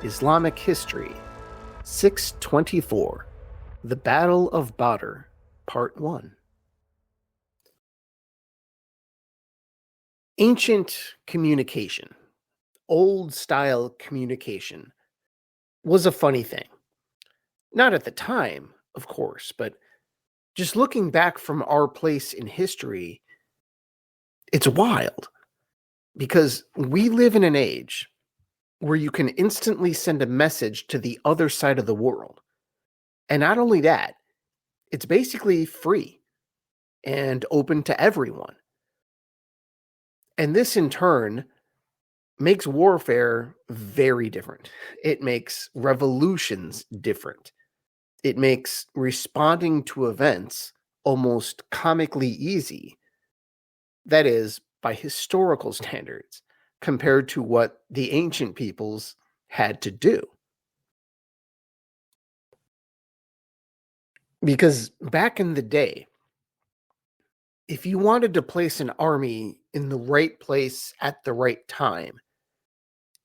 Islamic History, 624, The Battle of Badr, Part 1. Ancient communication, old-style communication, was a funny thing. Not at the time, of course, but just looking back from our place in history, it's wild. Because we live in an age where you can instantly send a message to the other side of the world. And not only that, it's basically free and open to everyone. And this in turn makes warfare very different. It makes revolutions different. It makes responding to events almost comically easy. That is, by historical standards, compared to what the ancient peoples had to do. Because back in the day, if you wanted to place an army in the right place at the right time,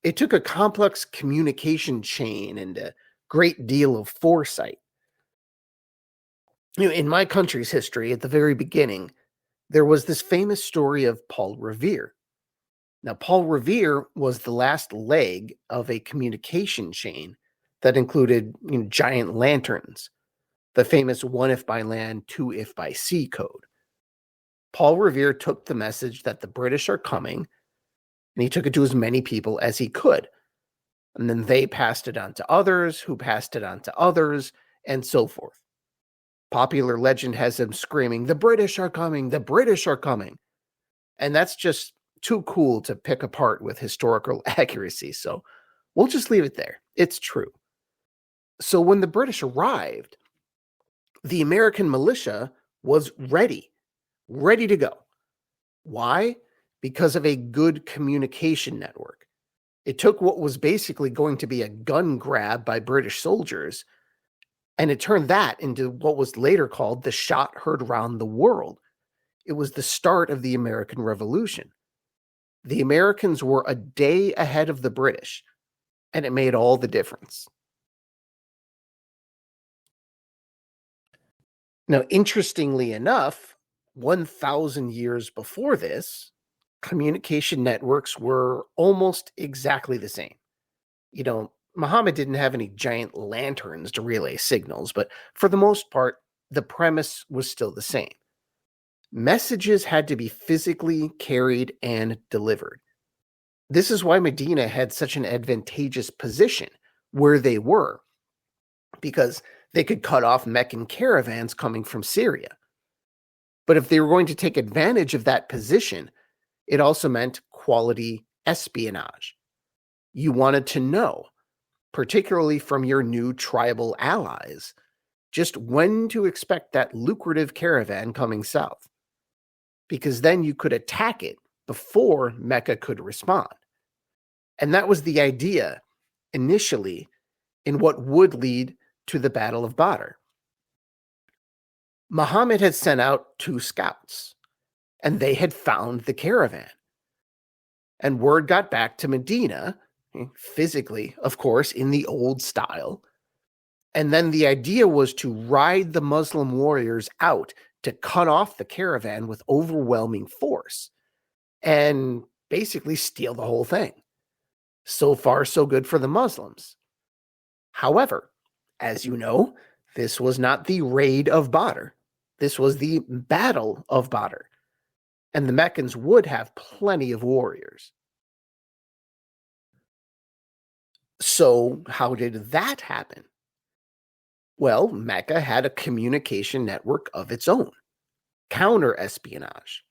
it took a complex communication chain and a great deal of foresight. In my country's history, at the very beginning, there was this famous story of Paul Revere. Now, Paul Revere was the last leg of a communication chain that included giant lanterns, the famous one if by land, two if by sea code. Paul Revere took the message that the British are coming, and he took it to as many people as he could. And then they passed it on to others, who passed it on to others, and so forth. Popular legend has him screaming, "The British are coming! The British are coming!" And that's just too cool to pick apart with historical accuracy, so we'll just leave it there. It's true. So when the British arrived, the American militia was ready to go. Why? Because of a good communication network. It took what was basically going to be a gun grab by British soldiers, and it turned that into what was later called the shot heard round the world. It was the start of the American Revolution. The Americans were a day ahead of the British, and it made all the difference. Now, interestingly enough, 1,000 years before this, communication networks were almost exactly the same. Muhammad didn't have any giant lanterns to relay signals, but for the most part, the premise was still the same. Messages had to be physically carried and delivered. This is why Medina had such an advantageous position where they were, because they could cut off Meccan caravans coming from Syria. But if they were going to take advantage of that position, it also meant quality espionage. You wanted to know, particularly from your new tribal allies, just when to expect that lucrative caravan coming south. Because then you could attack it before Mecca could respond. And that was the idea initially in what would lead to the Battle of Badr. Muhammad had sent out 2 scouts, and they had found the caravan. And word got back to Medina, physically, of course, in the old style. And then the idea was to ride the Muslim warriors out to cut off the caravan with overwhelming force and basically steal the whole thing. So far, so good for the Muslims. However, as you know, this was not the raid of Badr. This was the Battle of Badr. And the Meccans would have plenty of warriors. So how did that happen? Well, Mecca had a communication network of its own, counter-espionage.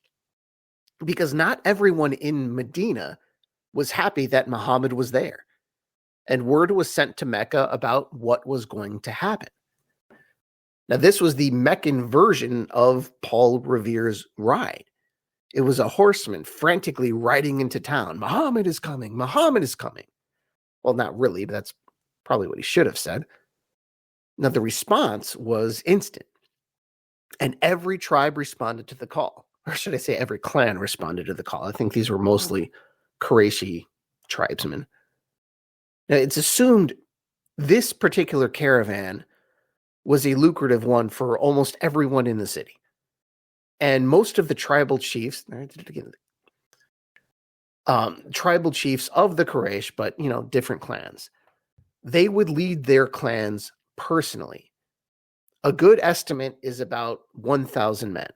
Because not everyone in Medina was happy that Muhammad was there, and word was sent to Mecca about what was going to happen. Now, this was the Meccan version of Paul Revere's ride. It was a horseman frantically riding into town. Muhammad is coming! Muhammad is coming! Well, not really, but that's probably what he should have said. Now, the response was instant, and every tribe responded to the call. Or should I say every clan responded to the call? I think these were mostly Qurayshi tribesmen. Now, it's assumed this particular caravan was a lucrative one for almost everyone in the city. And most of the tribal chiefs, tribal chiefs of the Quraysh, but different clans, they would lead their clans personally. A good estimate is about 1,000 men.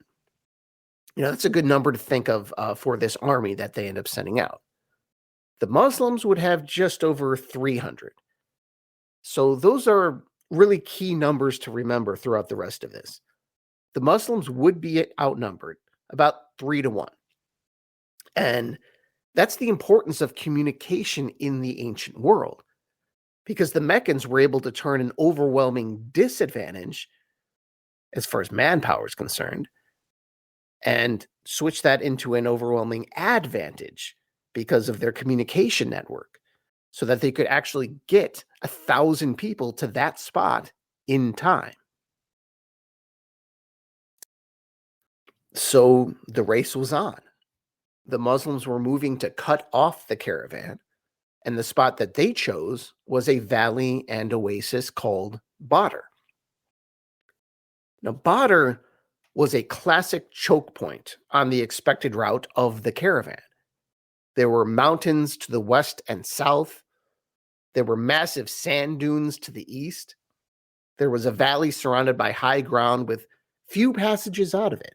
That's a good number to think of for this army that they end up sending out. The Muslims would have just over 300. So those are really key numbers to remember throughout the rest of this. The Muslims would be outnumbered about 3-1. And that's the importance of communication in the ancient world, because the Meccans were able to turn an overwhelming disadvantage as far as manpower is concerned and switch that into an overwhelming advantage because of their communication network, so that they could actually get 1,000 people to that spot in time. So the race was on. The Muslims were moving to cut off the caravan, and the spot that they chose was a valley and oasis called Badr. Now, Badr was a classic choke point on the expected route of the caravan. There were mountains to the west and south. There were massive sand dunes to the east. There was a valley surrounded by high ground with few passages out of it.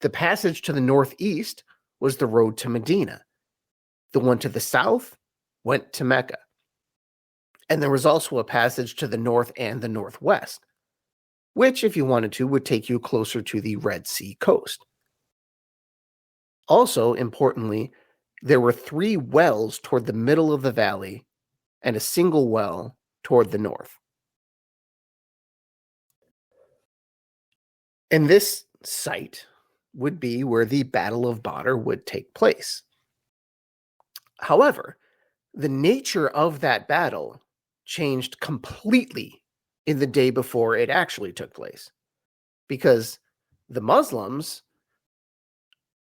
The passage to the northeast was the road to Medina. The one to the south went to Mecca. And there was also a passage to the north and the northwest, which, if you wanted to, would take you closer to the Red Sea coast. Also, importantly, there were 3 wells toward the middle of the valley and a single well toward the north. And this site would be where the Battle of Badr would take place. However, the nature of that battle changed completely in the day before it actually took place, because the Muslims,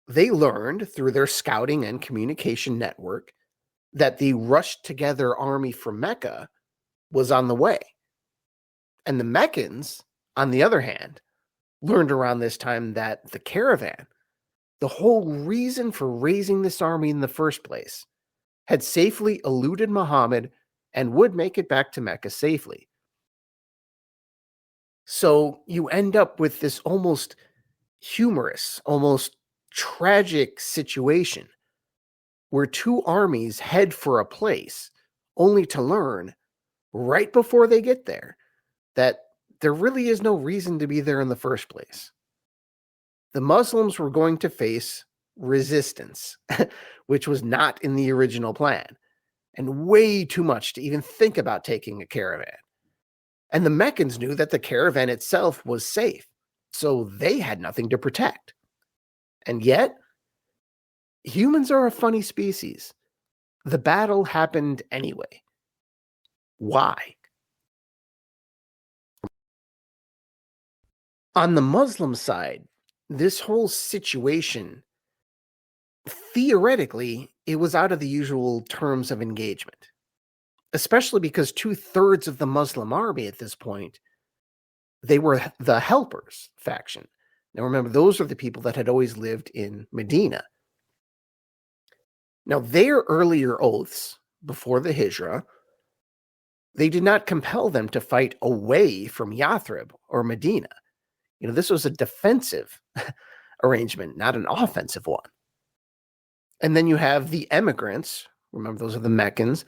they learned through their scouting and communication network that the rushed together army from Mecca was on the way. And the Meccans, on the other hand, learned around this time that the caravan, the whole reason for raising this army in the first place, had safely eluded Muhammad and would make it back to Mecca safely. So you end up with this almost humorous, almost tragic situation where 2 armies head for a place only to learn right before they get there that there really is no reason to be there in the first place. The Muslims were going to face resistance, which was not in the original plan, and way too much to even think about taking a caravan. And the Meccans knew that the caravan itself was safe, so they had nothing to protect. And yet, humans are a funny species. The battle happened anyway. Why? On the Muslim side, this whole situation, theoretically, it was out of the usual terms of engagement, especially because 2/3 of the Muslim army at this point, they were the helpers faction. Now remember, those are the people that had always lived in Medina. Now, their earlier oaths before the Hijrah, they did not compel them to fight away from Yathrib or Medina. This was a defensive arrangement, not an offensive one. And then you have the emigrants. Remember, those are the Meccans.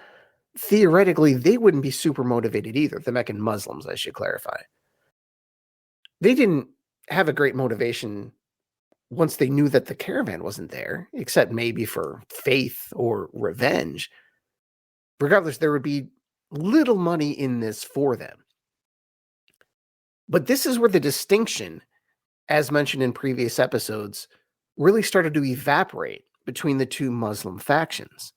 Theoretically, they wouldn't be super motivated either. The Meccan Muslims, I should clarify. They didn't have a great motivation once they knew that the caravan wasn't there, except maybe for faith or revenge. Regardless, there would be little money in this for them. But this is where the distinction, as mentioned in previous episodes, really started to evaporate between the 2 Muslim factions.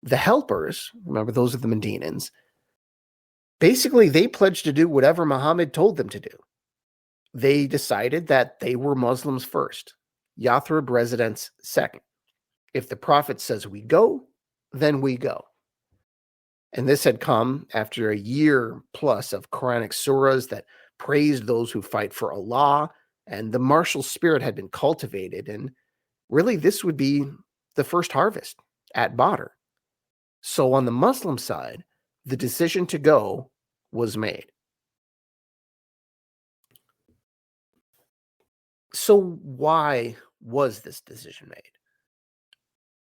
The helpers, remember those are the Medinans, basically they pledged to do whatever Muhammad told them to do. They decided that they were Muslims first, Yathrib residents second. If the Prophet says we go, then we go. And this had come after a year plus of Quranic surahs that praised those who fight for Allah, and the martial spirit had been cultivated. And really, this would be the first harvest at Badr. So on the Muslim side, the decision to go was made. So why was this decision made?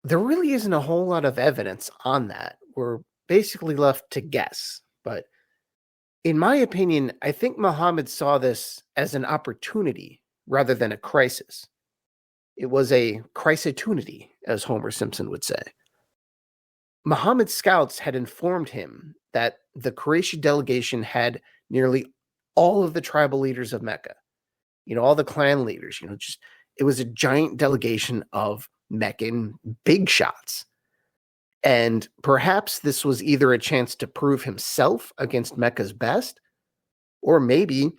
There really isn't a whole lot of evidence on that. We're basically left to guess. But in my opinion, I think Muhammad saw this as an opportunity rather than a crisis. It was a crisitunity, as Homer Simpson would say. Muhammad's scouts had informed him that the Quraysh delegation had nearly all of the tribal leaders of Mecca, all the clan leaders, it was a giant delegation of Meccan big shots. And perhaps this was either a chance to prove himself against Mecca's best, or maybe,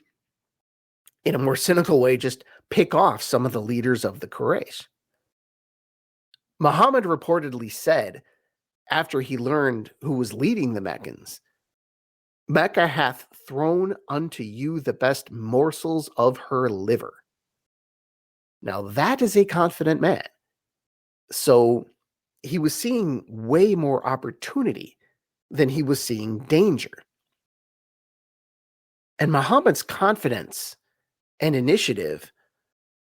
in a more cynical way, just pick off some of the leaders of the Quraysh. Muhammad reportedly said, after he learned who was leading the Meccans, "Mecca hath thrown unto you the best morsels of her liver." Now that is a confident man. So he was seeing way more opportunity than he was seeing danger. And Muhammad's confidence and initiative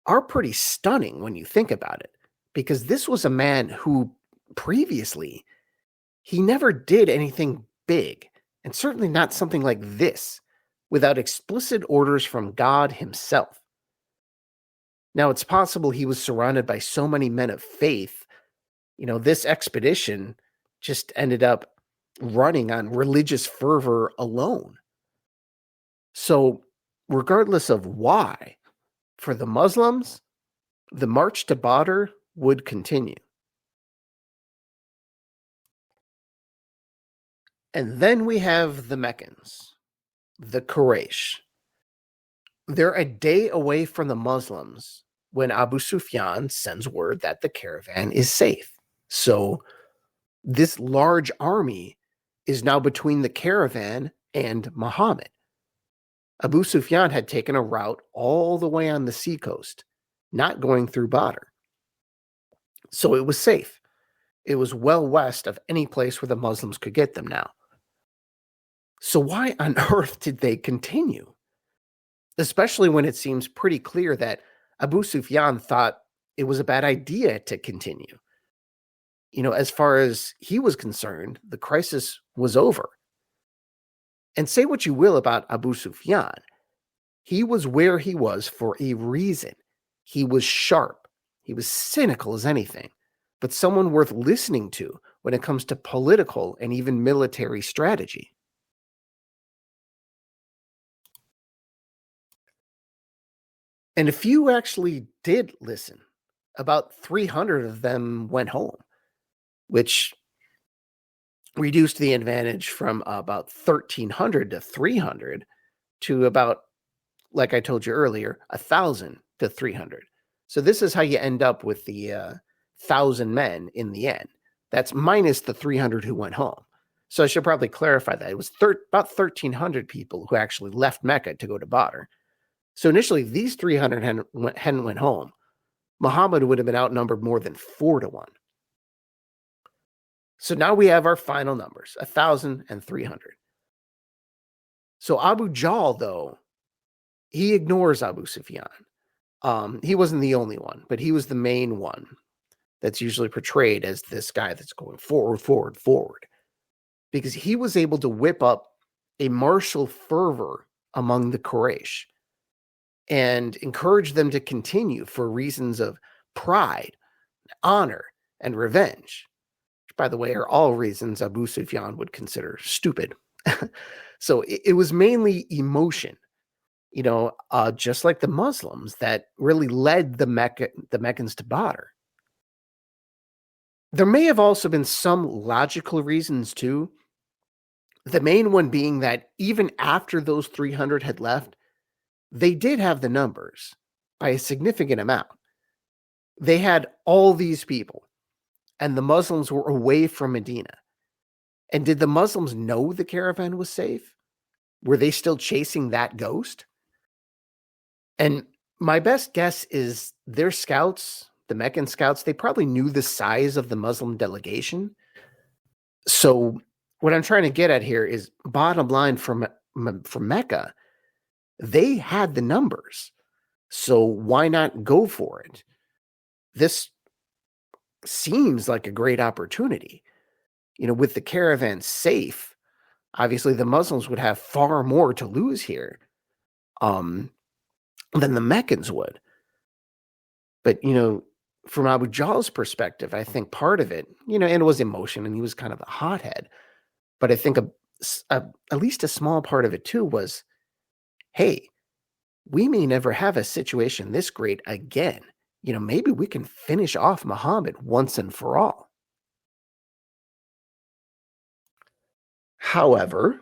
are pretty stunning when you think about it, because this was a man who previously, he never did anything big, and certainly not something like this, without explicit orders from God himself. Now, it's possible he was surrounded by so many men of faith, this expedition just ended up running on religious fervor alone. So, regardless of why, for the Muslims, the march to Badr would continue. And then we have the Meccans, the Quraysh. They're a day away from the Muslims when Abu Sufyan sends word that the caravan is safe. So this large army is now between the caravan and Muhammad. Abu Sufyan had taken a route all the way on the seacoast, not going through Badr. So it was safe. It was well west of any place where the Muslims could get them now. So why on earth did they continue? Especially when it seems pretty clear that Abu Sufyan thought it was a bad idea to continue. As far as he was concerned, the crisis was over. And say what you will about Abu Sufyan, he was where he was for a reason. He was sharp. He was cynical as anything, but someone worth listening to when it comes to political and even military strategy. And a few actually did listen. About 300 of them went home, which reduced the advantage from about 1,300 to 300 to about, like I told you earlier, 1,000 to 300. So this is how you end up with the 1,000 men in the end. That's minus the 300 who went home. So I should probably clarify that. It was about 1,300 people who actually left Mecca to go to Badr. So initially, these 300 hadn't went home. Muhammad would have been outnumbered more than 4-1. So now we have our final numbers, 1,000 and 300. So Abu Jahl, though, he ignores Abu Sufyan. He wasn't the only one, but he was the main one that's usually portrayed as this guy that's going forward, because he was able to whip up a martial fervor among the Quraysh and encourage them to continue for reasons of pride, honor, and revenge, which, by the way, are all reasons Abu Sufyan would consider stupid. So it was mainly emotion, just like the Muslims, that really led the Meccans to Badr. There may have also been some logical reasons too. The main one being that even after those 300 had left, they did have the numbers by a significant amount. They had all these people, and the Muslims were away from Medina. And did the Muslims know the caravan was safe? Were they still chasing that ghost? And my best guess is their scouts, the Meccan scouts, they probably knew the size of the Muslim delegation. So what I'm trying to get at here is bottom line from Mecca, they had the numbers. So why not go for it? This seems like a great opportunity. With the caravan safe, obviously the Muslims would have far more to lose here than the Meccans would. But, from Abu Jahl's perspective, I think part of it, and it was emotion, and he was kind of the hothead. But I think at least a small part of it too was, hey, we may never have a situation this great again. Maybe we can finish off Muhammad once and for all. However,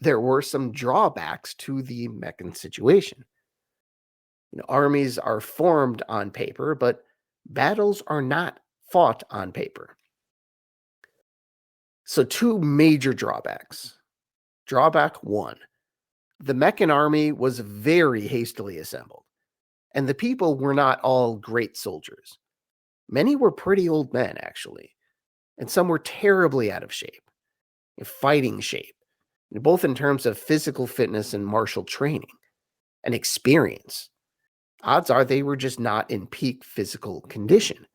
there were some drawbacks to the Meccan situation. Armies are formed on paper, but battles are not fought on paper. So two major drawbacks. Drawback one, the Meccan army was very hastily assembled, and the people were not all great soldiers. Many were pretty old men, actually, and some were terribly out of shape, fighting shape, both in terms of physical fitness and martial training and experience. Odds are they were just not in peak physical condition.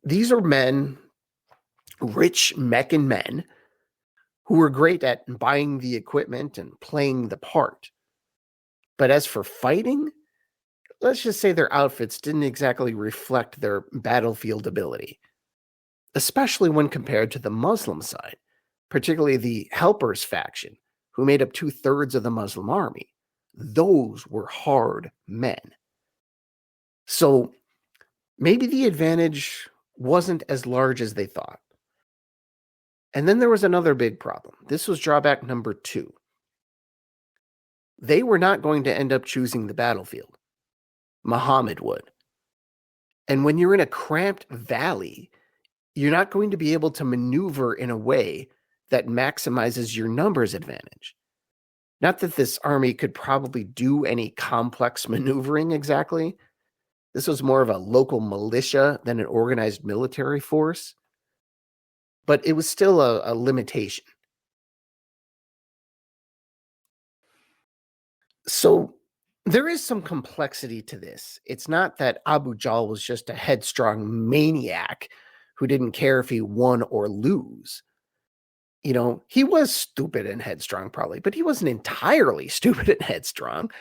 These are men, rich Meccan men, who were great at buying the equipment and playing the part. But as for fighting, let's just say their outfits didn't exactly reflect their battlefield ability, especially when compared to the Muslim side, particularly the Helpers faction, who made up 2/3 of the Muslim army. Those were hard men. So maybe the advantage wasn't as large as they thought. And then there was another big problem. This was drawback number 2. They were not going to end up choosing the battlefield. Muhammad would. And when you're in a cramped valley, you're not going to be able to maneuver in a way that maximizes your numbers advantage. Not that this army could probably do any complex maneuvering exactly. This was more of a local militia than an organized military force. But it was still a limitation. So there is some complexity to this. It's not that Abu Jahl was just a headstrong maniac who didn't care if he won or lose. He was stupid and headstrong probably, but he wasn't entirely stupid and headstrong.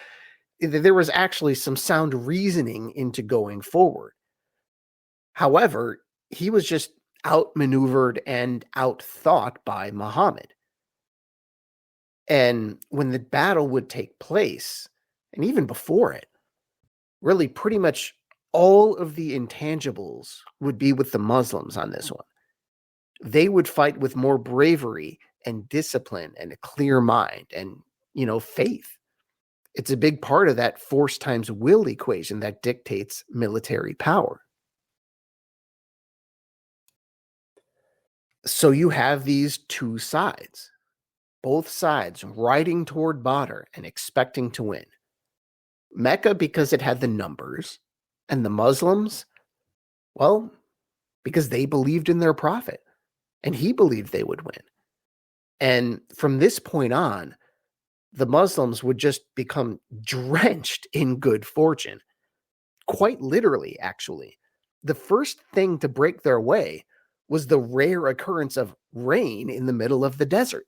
There was actually some sound reasoning into going forward. However, he was just outmaneuvered and outthought by Muhammad. And when the battle would take place, and even before it, really pretty much all of the intangibles would be with the Muslims on this one. They would fight with more bravery and discipline and a clear mind and, faith. It's a big part of that force times will equation that dictates military power. So you have these two sides, both sides riding toward Badr and expecting to win. Mecca because it had the numbers, and the Muslims, well, because they believed in their prophet, and he believed they would win. And from this point on, the Muslims would just become drenched in good fortune. Quite literally, actually. The first thing to break their way was the rare occurrence of rain in the middle of the desert.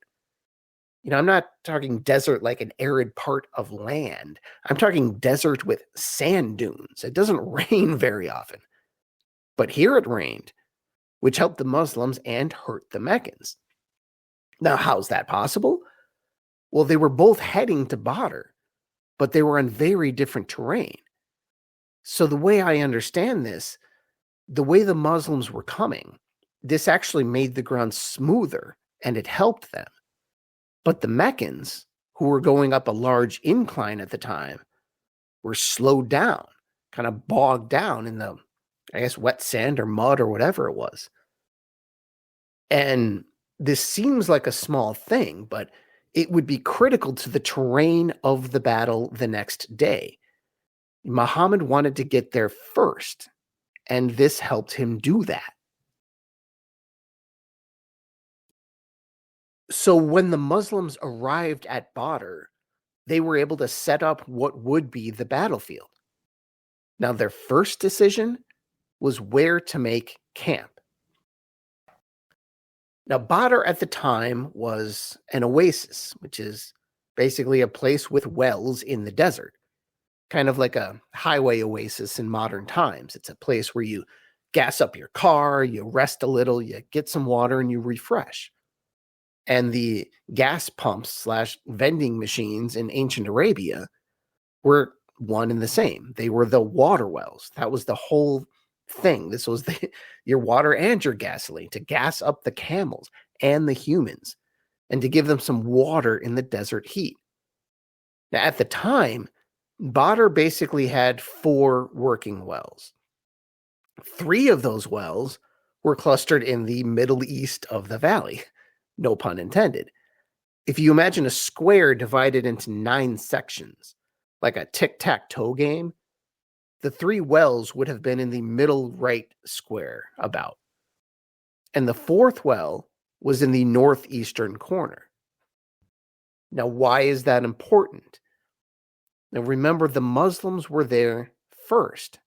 I'm not talking desert like an arid part of land. I'm talking desert with sand dunes. It doesn't rain very often. But here it rained, which helped the Muslims and hurt the Meccans. Now, how's that possible? Well, they were both heading to Badr, but they were on very different terrain. So the way I understand this, the way the Muslims were coming, this actually made the ground smoother and it helped them. But the Meccans, who were going up a large incline at the time, were slowed down, kind of bogged down in the, wet sand or mud or whatever it was. And This seems like a small thing, but it would be critical to the terrain of the battle the next day. Muhammad wanted to get there first, and this helped him do that. So when the Muslims arrived at Badr, they were able to set up what would be the battlefield. Now, their first decision was where to make camp. Now, Badr at the time was an oasis, which is basically a place with wells in the desert, kind of like a highway oasis in modern times. It's a place where you gas up your car, you rest a little, you get some water, and you refresh. And the gas pumps slash vending machines in ancient Arabia were one and the same. They were the water wells. That was the whole thing. This was your water and your gasoline to gas up the camels and the humans and to give them some water in the desert heat. Now, at the time, Badr basically had 4 working wells. 3 of those wells were clustered in the middle east of the valley. No pun intended. If you imagine a square divided into 9 sections, like a tic-tac-toe game, the 3 wells would have been in the middle right square about. And the 4th well was in the northeastern corner. Now, why is that important? Now, remember, the Muslims were there first,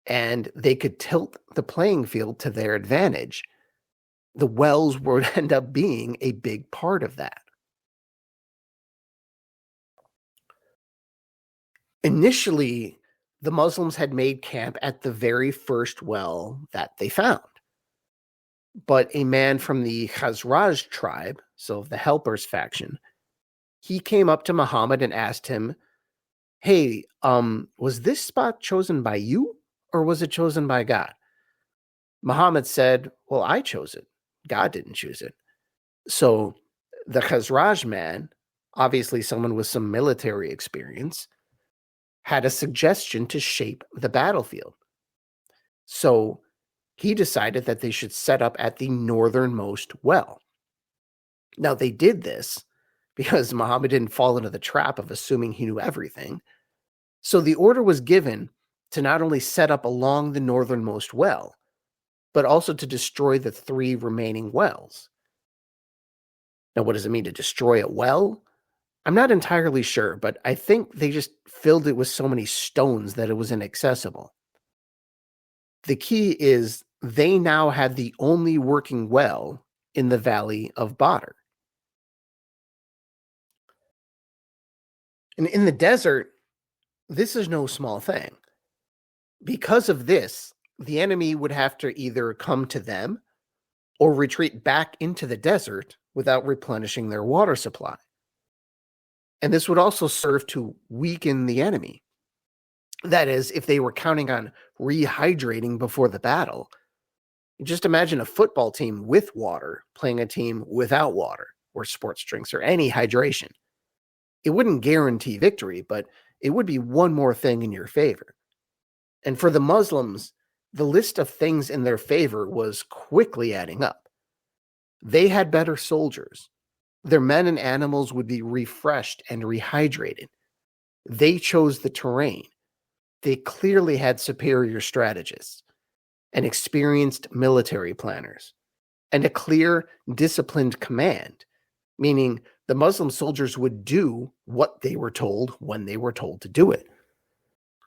and they could tilt the playing field to their advantage. The wells would end up being a big part of that. Initially, the Muslims had made camp at the very first well that they found. But a man from the Khazraj tribe, so the Helpers faction, he came up to Muhammad and asked him, "Hey, was this spot chosen by you or was it chosen by God?" Muhammad said, "Well, I chose it. God didn't choose it." So the Khazraj man, obviously someone with some military experience, had a suggestion to shape the battlefield. So he decided that they should set up at the northernmost well. Now, they did this because Muhammad didn't fall into the trap of assuming he knew everything. So the order was given to not only set up along the northernmost well, but also to destroy the 3 remaining wells. Now, what does it mean to destroy a well? I'm not entirely sure, but I think they just filled it with so many stones that it was inaccessible. The key is they now had the only working well in the valley of Badr. And in the desert, this is no small thing. Because of this, the enemy would have to either come to them or retreat back into the desert without replenishing their water supply. And this would also serve to weaken the enemy. That is, if they were counting on rehydrating before the battle, just imagine a football team with water playing a team without water or sports drinks or any hydration. It wouldn't guarantee victory, but it would be one more thing in your favor. And for the Muslims, the list of things in their favor was quickly adding up. They had better soldiers. Their men and animals would be refreshed and rehydrated. They chose the terrain. They clearly had superior strategists and experienced military planners and a clear, disciplined command, meaning the Muslim soldiers would do what they were told when they were told to do it.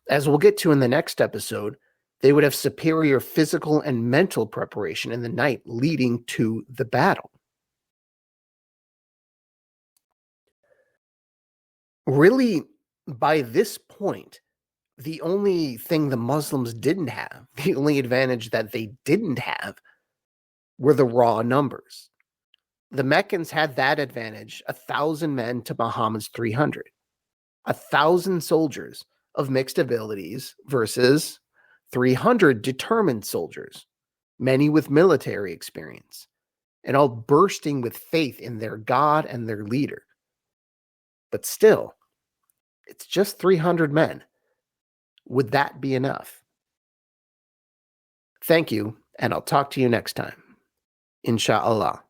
As we'll get to in the next episode, they would have superior physical and mental preparation in the night leading to the battle. Really, by this point, the only thing the Muslims didn't have, the only advantage that they didn't have, were the raw numbers. The Meccans had that advantage, 1,000 men to Muhammad's 300. 1,000 soldiers of mixed abilities versus 300 determined soldiers, many with military experience, and all bursting with faith in their God and their leader. But still, it's just 300 men. Would that be enough? Thank you, and I'll talk to you next time. Insha'Allah.